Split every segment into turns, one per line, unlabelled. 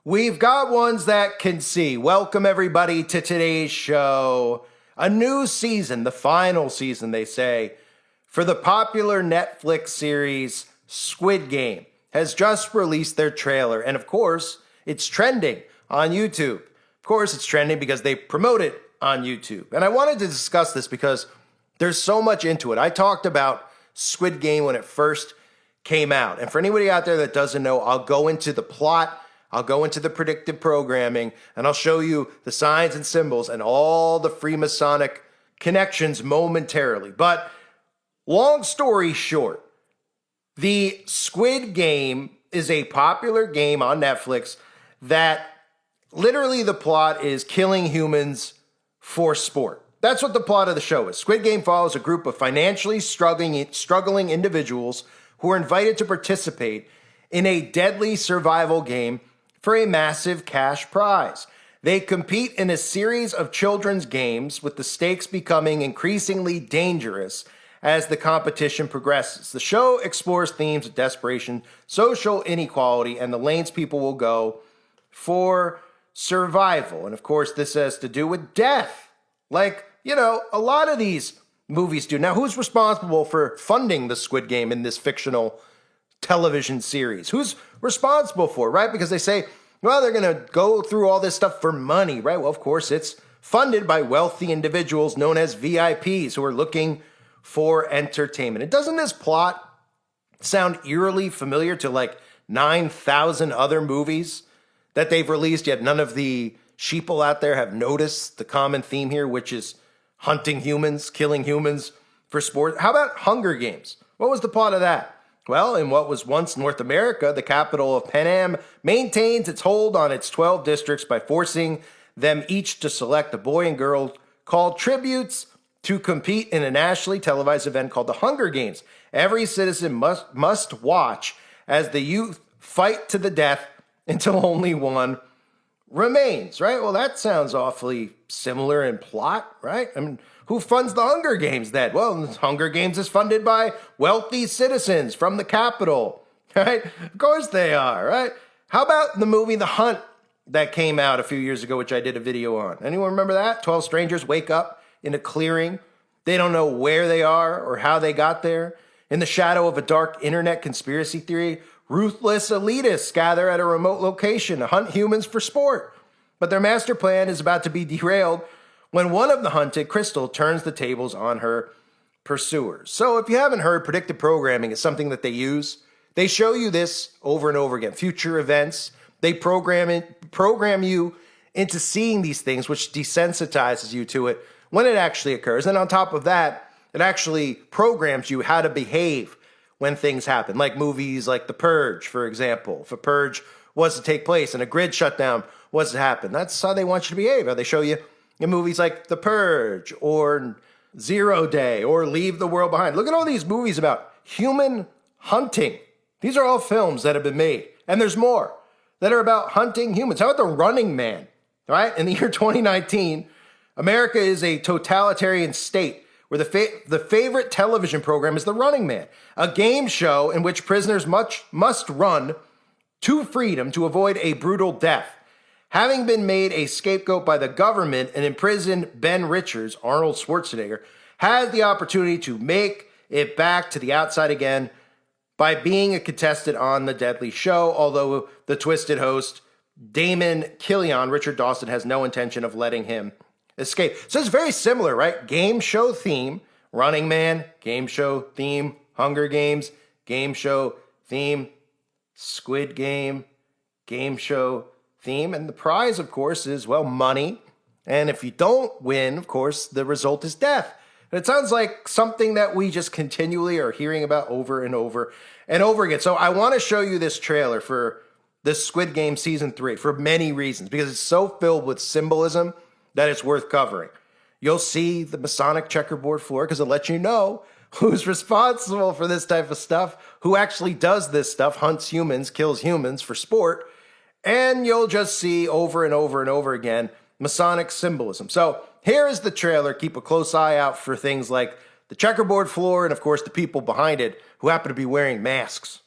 We've got ones that can see. Welcome, everybody, to today's show. A new season, the final season, they say, for the popular Netflix series Squid Game has just released their trailer. And of course, it's trending on YouTube. Of course, it's trending because they promote it on YouTube. And I wanted to discuss this because there's so much into it. I talked about Squid Game when it first came out. And for anybody out there that doesn't know, I'll go into the plot, I'll go into the predictive programming, and I'll show you the signs and symbols and all the Freemasonic connections momentarily. But long story short, the Squid Game is a popular game on Netflix that literally the plot is killing humans for sport. That's what the plot of the show is. Squid Game follows a group of financially struggling individuals who are invited to participate in a deadly survival game for a massive cash prize. They compete in a series of children's games, with the stakes becoming increasingly dangerous as the competition progresses. The show explores themes of desperation, social inequality, and the lengths people will go for survival. And of course, this has to do with death, like, a lot of these movies do. Now, who's responsible for funding the Squid Game in this fictional television series? Who's responsible for it, right? Because they say, well, they're going to go through all this stuff for money, right? Well, of course, it's funded by wealthy individuals known as VIPs who are looking for entertainment. And doesn't this plot sound eerily familiar to like 9,000 other movies that they've released, yet none of the sheeple out there have noticed the common theme here, which is hunting humans, killing humans for sport? How about Hunger Games? What was the plot of that? Well, in what was once North America, the capital of Panam maintains its hold on its 12 districts by forcing them each to select a boy and girl called tributes to compete in a nationally televised event called the Hunger Games. Every citizen must watch as the youth fight to the death until only one remains, right? Well, that sounds awfully similar in plot, right? I mean, who funds the Hunger Games then? Well, the Hunger Games is funded by wealthy citizens from the capital, right? Of course they are, right? How about the movie The Hunt that came out a few years ago, which I did a video on? Anyone remember that? 12 strangers wake up in a clearing. They don't know where they are or how they got there. In the shadow of a dark internet conspiracy theory, ruthless elitists gather at a remote location to hunt humans for sport. But their master plan is about to be derailed when one of the hunted, Crystal, turns the tables on her pursuers. So if you haven't heard, predictive programming is something that they use. They show you this over and over again. Future events, they program you into seeing these things, which desensitizes you to it when it actually occurs. And on top of that, it actually programs you how to behave when things happen, like movies like The Purge, for example. If a purge was to take place and a grid shutdown was to happen, that's how they want you to behave. How they show you in movies like The Purge or 0 Day or Leave the World Behind. Look at all these movies about human hunting. These are all films that have been made, and there's more that are about hunting humans. How about The Running Man, right? In the year 2019, America is a totalitarian state where the favorite television program is The Running Man, a game show in which prisoners must run to freedom to avoid a brutal death. Having been made a scapegoat by the government, and imprisoned Ben Richards, Arnold Schwarzenegger, has the opportunity to make it back to the outside again by being a contestant on the deadly show, although the twisted host, Damon Killian, Richard Dawson, has no intention of letting him escape. So it's very similar, right? Game show theme, Running Man, game show theme, Hunger Games, game show theme, Squid Game, game show theme. And the prize, of course, is, well, money. And if you don't win, of course, the result is death. And it sounds like something that we just continually are hearing about over and over and over again. So I want to show you this trailer for this Squid Game Season 3 for many reasons, because it's so filled with symbolism that it's worth covering. You'll see the Masonic checkerboard floor because it'll let you know who's responsible for this type of stuff, who actually does this stuff, hunts humans, kills humans for sport. And you'll just see over and over and over again Masonic symbolism. So here is the trailer. Keep a close eye out for things like the checkerboard floor and, of course, the people behind it who happen to be wearing masks.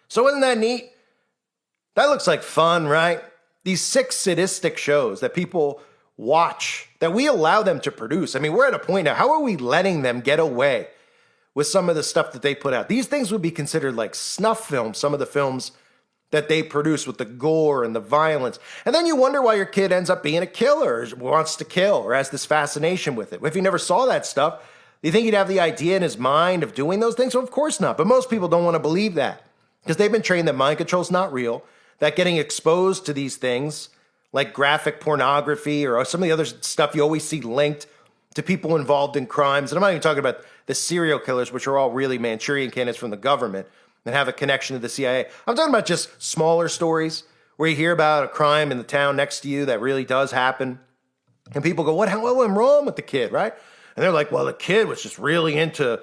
So isn't that neat? That looks like fun, right? These 6 sadistic shows that people watch, that we allow them to produce. I mean, we're at a point now, how are we letting them get away with some of the stuff that they put out? These things would be considered like snuff films, some of the films that they produce with the gore and the violence. And then you wonder why your kid ends up being a killer, or wants to kill, or has this fascination with it. If he never saw that stuff, do you think he'd have the idea in his mind of doing those things? Well, of course not. But most people don't want to believe that because they've been trained that mind control is not real, that getting exposed to these things like graphic pornography or some of the other stuff you always see linked to people involved in crimes. And I'm not even talking about the serial killers, which are all really Manchurian candidates from the government and have a connection to the CIA. I'm talking about just smaller stories where you hear about a crime in the town next to you that really does happen. And people go, what went wrong with the kid, right? And they're like, well, the kid was just really into,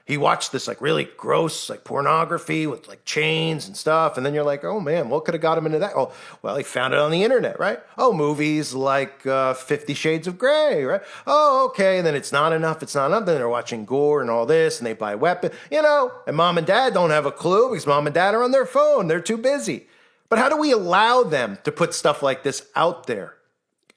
he watched this like really gross like pornography with like chains and stuff. And then you're like, oh man, what could have got him into that? Oh, well, he found it on the internet, right? Oh, movies like 50 Shades of Grey, right? Oh, okay. And then it's not enough. Then they're watching gore and all this and they buy weapons, and mom and dad don't have a clue because mom and dad are on their phone. They're too busy. But how do we allow them to put stuff like this out there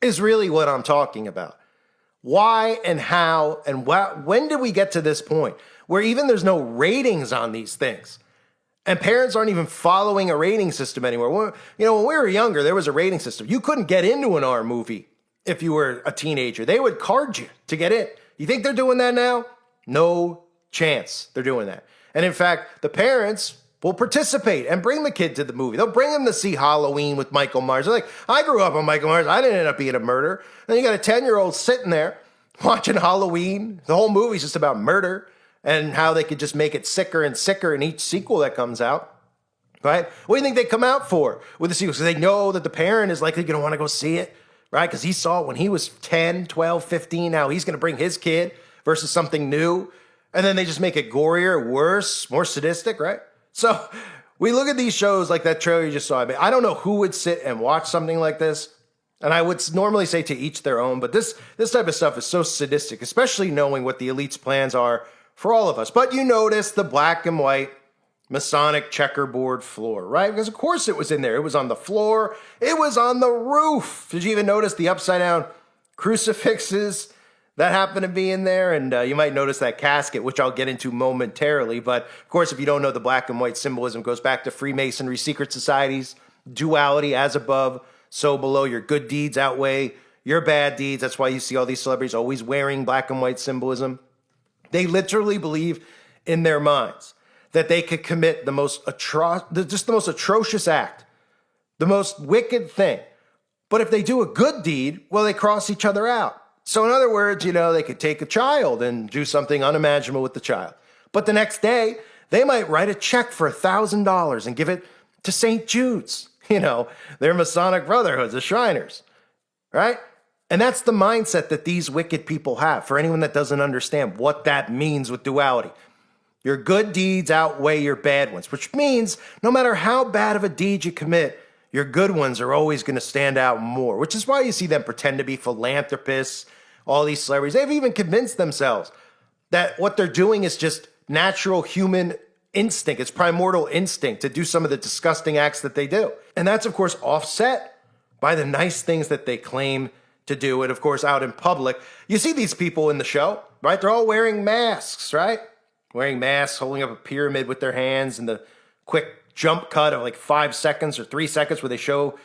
is really what I'm talking about. Why and how and when did we get to this point where even there's no ratings on these things and parents aren't even following a rating system anymore? When we were younger, there was a rating system. You couldn't get into an R movie if you were a teenager. They would card you to get in. You think they're doing that now? No chance they're doing that. And in fact, the parents will participate and bring the kid to the movie. They'll bring him to see Halloween with Michael Myers. They're like, I grew up on Michael Myers. I didn't end up being a murderer. Then you got a 10-year-old sitting there watching Halloween. The whole movie's just about murder and how they could just make it sicker and sicker in each sequel that comes out. Right? What do you think they come out for with the sequels? Because they know that the parent is likely going to want to go see it, right? Because he saw it when he was 10, 12, 15. Now he's going to bring his kid versus something new. And then they just make it gorier, worse, more sadistic, right? So we look at these shows like that trailer you just saw. I mean, I don't know who would sit and watch something like this. And I would normally say to each their own, but this type of stuff is so sadistic, especially knowing what the elite's plans are for all of us. But you notice the black and white Masonic checkerboard floor, right? Because of course it was in there. It was on the floor. It was on the roof. Did you even notice the upside down crucifixes that happen to be in there? And you might notice that casket, which I'll get into momentarily. But of course, if you don't know, the black and white symbolism goes back to Freemasonry, secret societies, duality, as above, so below. Your good deeds outweigh your bad deeds. That's why you see all these celebrities always wearing black and white symbolism. They literally believe in their minds that they could commit the most atrocious act, the most wicked thing. But if they do a good deed, well, they cross each other out. So in other words, they could take a child and do something unimaginable with the child. But the next day, they might write a check for $1,000 and give it to St. Jude's, their Masonic brotherhoods, the Shriners, right? And that's the mindset that these wicked people have. For anyone that doesn't understand what that means with duality, your good deeds outweigh your bad ones, which means no matter how bad of a deed you commit, your good ones are always going to stand out more, which is why you see them pretend to be philanthropists, all these celebrities. They've even convinced themselves that what they're doing is just natural human instinct. It's primordial instinct to do some of the disgusting acts that they do. And that's, of course, offset by the nice things that they claim to do. And, of course, out in public, you see these people in the show, right? They're all wearing masks, right? Wearing masks, holding up a pyramid with their hands, and the quick jump cut of like 5 seconds or 3 seconds where they show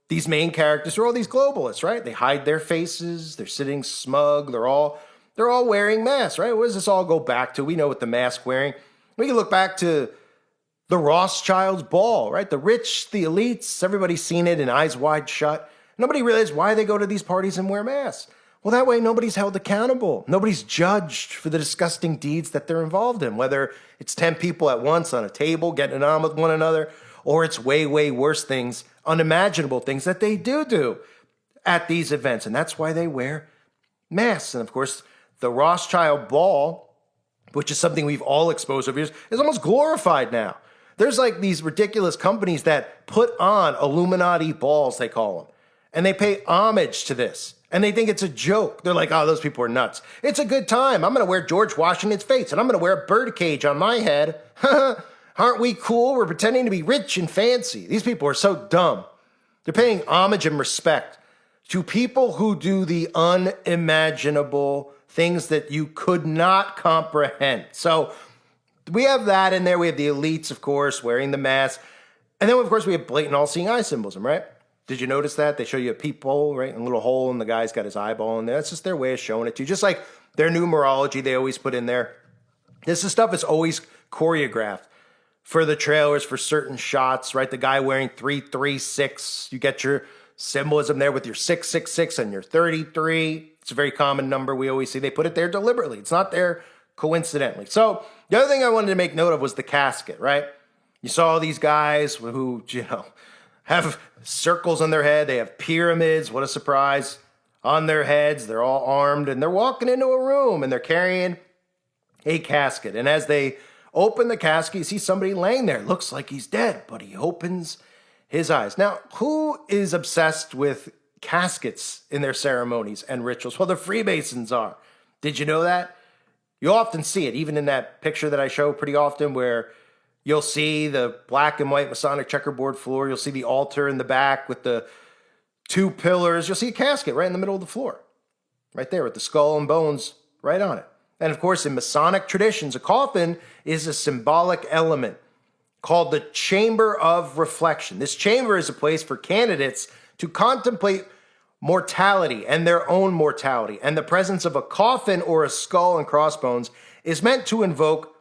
these main characters who are all these globalists, right? They hide their faces. They're sitting smug. They're all wearing masks, right? What does this all go back to? We know what the mask wearing. We can look back to the Rothschilds' ball, right? The rich, the elites, everybody's seen it in Eyes Wide Shut. Nobody realized why they go to these parties and wear masks. Well, that way nobody's held accountable. Nobody's judged for the disgusting deeds that they're involved in, whether it's 10 people at once on a table getting it on with one another, or it's way, way worse things, unimaginable things that they do at these events. And that's why they wear masks. And of course, the Rothschild ball, which is something we've all exposed over years, is almost glorified now. There's like these ridiculous companies that put on Illuminati balls, they call them, and they pay homage to this. And they think it's a joke. They're like, oh, those people are nuts. It's a good time. I'm going to wear George Washington's face, and I'm going to wear a bird cage on my head. I'm Aren't we cool? We're pretending to be rich and fancy. These people are so dumb. They're paying homage and respect to people who do the unimaginable things that you could not comprehend. So we have that in there. We have the elites, of course, wearing the mask. And then, of course, we have blatant all-seeing eye symbolism, right? Did you notice that? They show you a peephole, right? A little hole, and the guy's got his eyeball in there. That's just their way of showing it to you. Just like their numerology they always put in there. This is stuff that's always choreographed for the trailers, for certain shots, right? The guy wearing 336. You get your symbolism there with your 666 and your 33. It's a very common number we always see. They put it there deliberately. It's not there coincidentally. So the other thing I wanted to make note of was the casket, right? You saw all these guys who, have circles on their head. They have pyramids. What a surprise. On their heads. They're all armed and they're walking into a room and they're carrying a casket. And as they open the casket, you see somebody laying there. Looks like he's dead, but he opens his eyes. Now, who is obsessed with caskets in their ceremonies and rituals? Well, the Freemasons are. Did you know that? You often see it, even in that picture that I show pretty often, where you'll see the black and white Masonic checkerboard floor. You'll see the altar in the back with the two pillars. You'll see a casket right in the middle of the floor, right there with the skull and bones right on it. And of course, in Masonic traditions, a coffin is a symbolic element called the Chamber of Reflection. This chamber is a place for candidates to contemplate mortality and their own mortality. And the presence of a coffin or a skull and crossbones is meant to invoke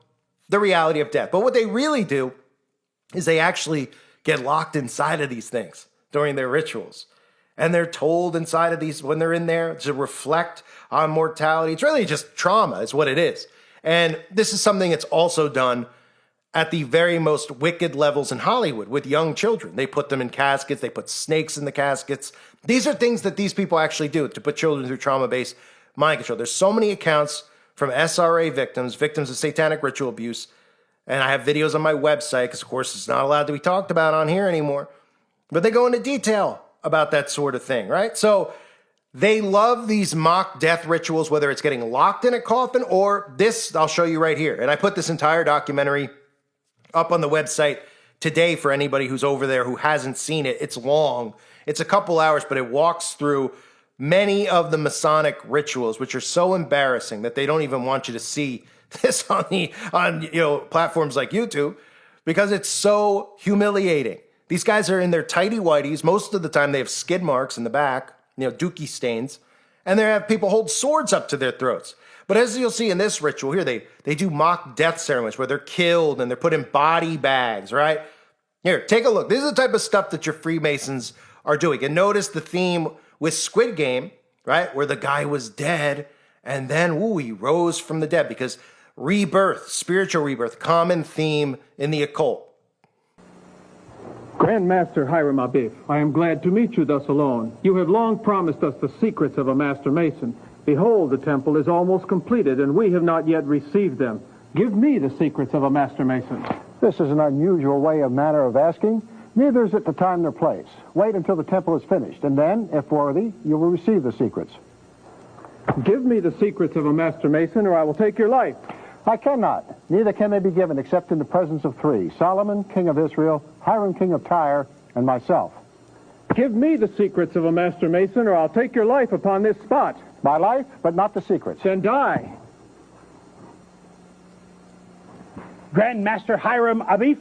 the reality of death. But what they really do is they actually get locked inside of these things during their rituals. And they're told inside of these, when they're in there, to reflect on mortality. It's really just trauma is what it is. And this is something that's also done at the very most wicked levels in Hollywood with young children. They put them in caskets. They put snakes in the caskets. These are things that these people actually do to put children through trauma-based mind control. There's so many accounts from SRA victims of satanic ritual abuse. And I have videos on my website because, of course, it's not allowed to be talked about on here anymore. But they go into detail about that sort of thing, right? So they love these mock death rituals, whether it's getting locked in a coffin or this, I'll show you right here. And I put this entire documentary up on the website today for anybody who's over there who hasn't seen it. It's long. It's a couple hours, but it walks through many of the Masonic rituals, which are so embarrassing that they don't even want you to see this on platforms like YouTube because it's so humiliating. These guys are in their tighty whities. Most of the time they have skid marks in the back, dookie stains, and they have people hold swords up to their throats. But as you'll see in this ritual here, they do mock death ceremonies where they're killed and they're put in body bags, right? Here, take a look. This is the type of stuff that your Freemasons are doing. And notice the theme with Squid Game, right? Where the guy was dead and then, he rose from the dead because rebirth, spiritual rebirth, common theme in the occult.
Grand Master Hiram Abif, I am glad to meet you thus alone. You have long promised us the secrets of a Master Mason. Behold, the temple is almost completed, and we have not yet received them. Give me the secrets of a Master Mason.
This is an unusual manner of asking. Neither is it the time nor place. Wait until the temple is finished, and then, if worthy, you will receive the secrets.
Give me the secrets of a Master Mason, or I will take your life.
I cannot. Neither can they be given except in the presence of three: Solomon, king of Israel, Hiram, king of Tyre, and myself.
Give me the secrets of a Master Mason, or I'll take your life upon this spot.
My life, but not the secrets.
Then die.
Grand Master Hiram Abif,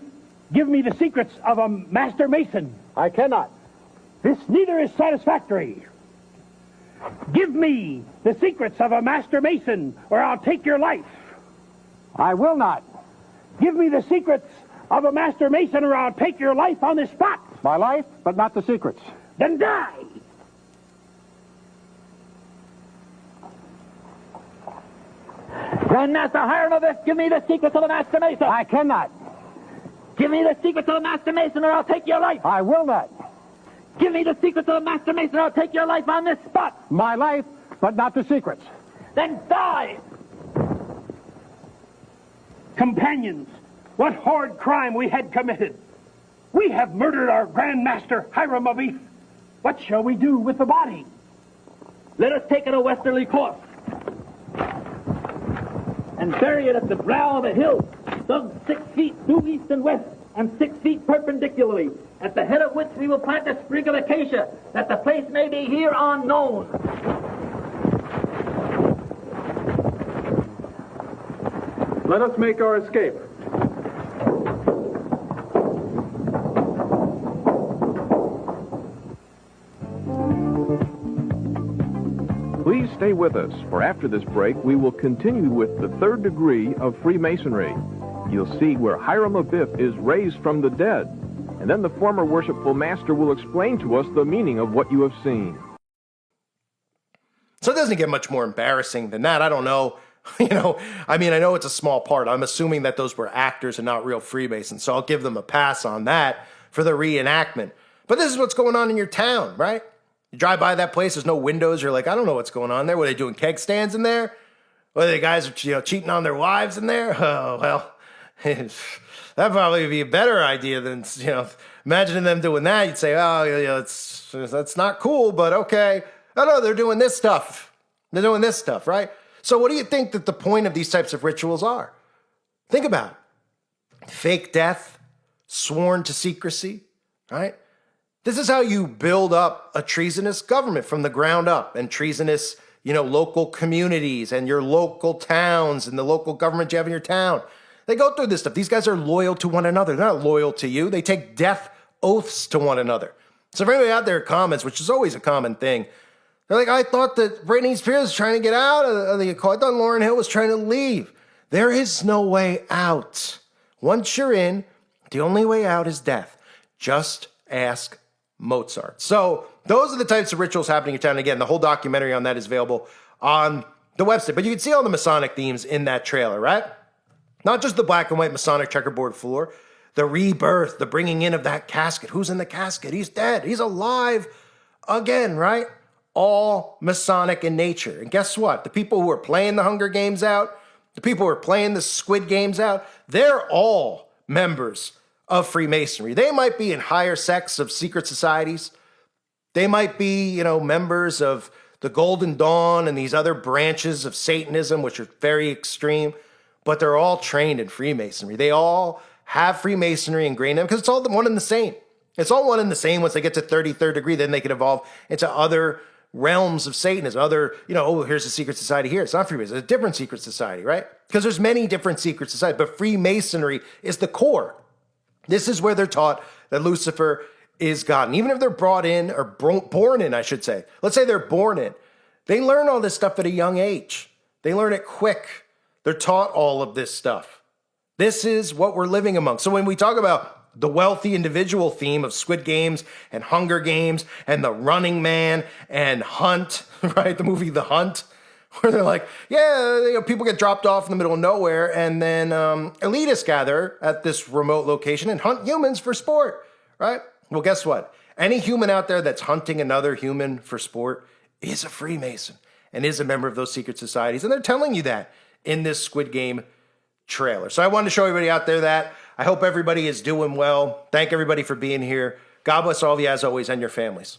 give me the secrets of a Master Mason.
I cannot.
This neither is satisfactory. Give me the secrets of a Master Mason, or I'll take your life.
I will not.
Give me the secrets of a Master Mason, or I'll take your life on the spot.
My life, but not the secrets.
Then die. Grand Master Hiram Abif, give me the secrets of a Master Mason.
I cannot.
Give me the secrets of a Master Mason, or I'll take your life.
I will not.
Give me the secrets of a Master Mason, or I'll take your life on this spot.
My life, but not the secrets.
Then die. Companions, what horrid crime we had committed. We have murdered our Grand Master Hiram Abif. What shall we do with the body? Let us take it a westerly course and bury it at the brow of a hill
dug 6 feet due east and west, and 6 feet perpendicularly, at the head of which we will plant a sprig of acacia, that the place may be here unknown.
Let us make our escape.
Please stay with us, for after this break, we will continue with the third degree of Freemasonry. You'll see where Hiram Abiff is raised from the dead, and then the former worshipful master will explain to us the meaning of what you have seen.
So it doesn't get much more embarrassing than that. I don't know. I know it's a small part. I'm assuming that those were actors and not real Freemasons, so I'll give them a pass on that for the reenactment. But this is what's going on in your town, right? You drive by that place, there's no windows. You're like, I don't know what's going on there. What are they doing, keg stands in there? What are the guys cheating on their wives in there? Oh, well, that'd probably be a better idea than, imagining them doing that. You'd say, oh, that's not cool, but okay. No, they're doing this stuff. They're doing this stuff, right? So what do you think that the point of these types of rituals are? Think about it. Fake death, sworn to secrecy, right? This is how you build up a treasonous government from the ground up, and treasonous, local communities and your local towns and the local government you have in your town. They go through this stuff. These guys are loyal to one another. They're not loyal to you. They take death oaths to one another. So if anybody out there comments, which is always a common thing, they're like, I thought that Britney Spears was trying to get out of the Accord. I thought Lauryn Hill was trying to leave. There is no way out. Once you're in, the only way out is death. Just ask Mozart. So those are the types of rituals happening in town. Again, the whole documentary on that is available on the website. But you can see all the Masonic themes in that trailer, right? Not just the black and white Masonic checkerboard floor. The rebirth, the bringing in of that casket. Who's in the casket? He's dead. He's alive again, right? All Masonic in nature. And guess what? The people who are playing the Hunger Games out, the people who are playing the Squid Games out, they're all members of Freemasonry. They might be in higher sects of secret societies. They might be, members of the Golden Dawn and these other branches of Satanism, which are very extreme, but they're all trained in Freemasonry. They all have Freemasonry ingrained in them because it's all one and the same. It's all one and the same. Once they get to 33rd degree, then they can evolve into other realms of Satanism, here's a secret society here. It's not Freemasonry, it's a different secret society, right? Because there's many different secret societies, but Freemasonry is the core. This is where they're taught that Lucifer is God. And even if they're brought in, or born in, I should say, let's say they're born in, they learn all this stuff at a young age. They learn it quick. They're taught all of this stuff. This is what we're living among. So when we talk about the wealthy individual theme of Squid Games and Hunger Games and The Running Man and Hunt, right? The movie The Hunt, where they're like, people get dropped off in the middle of nowhere, and then elitists gather at this remote location and hunt humans for sport, right? Well, guess what? Any human out there that's hunting another human for sport is a Freemason and is a member of those secret societies. And they're telling you that in this Squid Game trailer. So I wanted to show everybody out there that. I hope everybody is doing well. Thank everybody for being here. God bless all of you as always and your families.